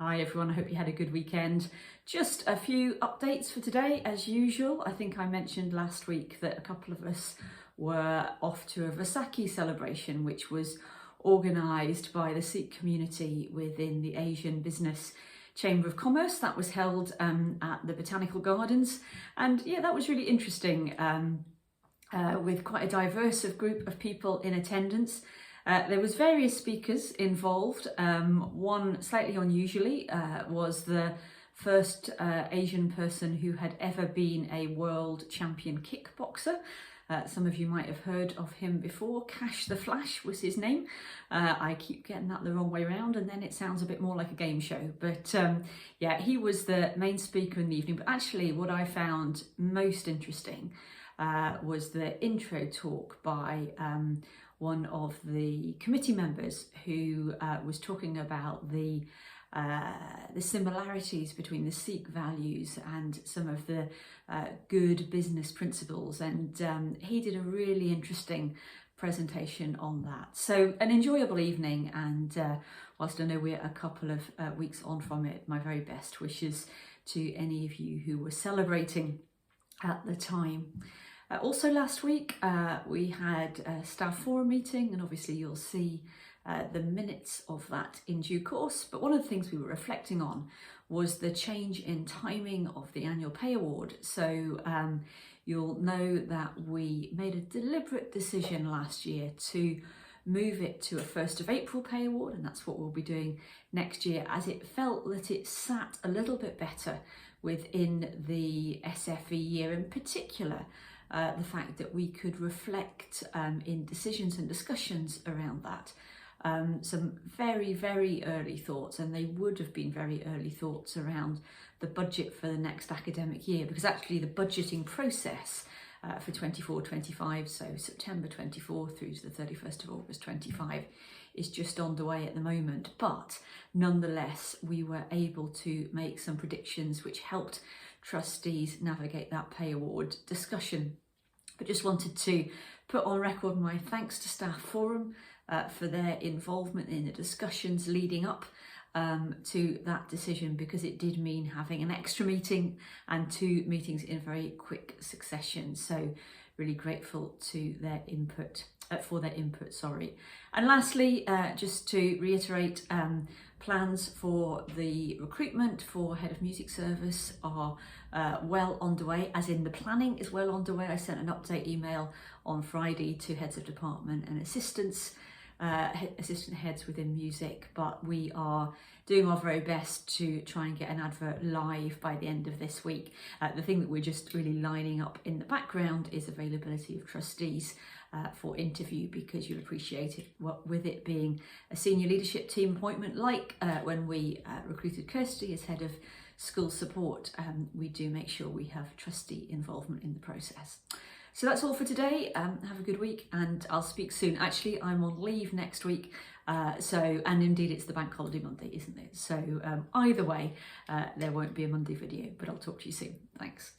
Hi everyone, I hope you had a good weekend. Just a few updates for today as usual. I think I mentioned last week that a couple of us were off to a Vaisakhi celebration, which was organised by the Sikh community within the Asian Business Chamber of Commerce. That was held at the Botanical Gardens, and yeah, that was really interesting with quite a diverse group of people in attendance. There was various speakers involved. One slightly unusually was the first Asian person who had ever been a world champion kickboxer. Some of you might have heard of him before. Cash the Flash was his name. I keep getting that the wrong way around and then it sounds a bit more like a game show. But yeah, he was the main speaker in the evening. But actually what I found most interesting was the intro talk by one of the committee members who was talking about the similarities between the Sikh values and some of the good business principles, and he did a really interesting presentation on that. So an enjoyable evening, and whilst I know we're a couple of weeks on from it, my very best wishes to any of you who were celebrating at the time. Also last week we had a staff forum meeting, and obviously you'll see the minutes of that in due course. But one of the things we were reflecting on was the change in timing of the annual pay award. So you'll know that we made a deliberate decision last year to move it to a 1st of April pay award, and that's what we'll be doing next year, as it felt that it sat a little bit better within the SFE year, in particular the fact that we could reflect in decisions and discussions around that. Some very, very early thoughts, and they would have been very early thoughts around the budget for the next academic year, because actually the budgeting process for 24-25, so September 24 through to the 31st of August 25, is just underway at the moment. But nonetheless, we were able to make some predictions which helped trustees navigate that pay award discussion. But just wanted to put on record my thanks to Staff Forum for their involvement in the discussions leading up to that decision, because it did mean having an extra meeting and 2 meetings in very quick succession. So really grateful to their input, for their input, sorry. And lastly, just to reiterate, plans for the recruitment for Head of Music Service are well underway, as in the planning is well underway. I sent an update email on Friday to heads of department and assistant heads within music, but we are doing our very best to try and get an advert live by the end of this week. The thing that we're just really lining up in the background is availability of trustees for interview, because you'll appreciate it, with it being a senior leadership team appointment, like when we recruited Kirsty as head of school support. We do make sure we have trustee involvement in the process. So that's all for today. Have a good week, and I'll speak soon. Actually, I'm on leave next week, and indeed it's the bank holiday Monday, isn't it? So either way, there won't be a Monday video, but I'll talk to you soon. Thanks.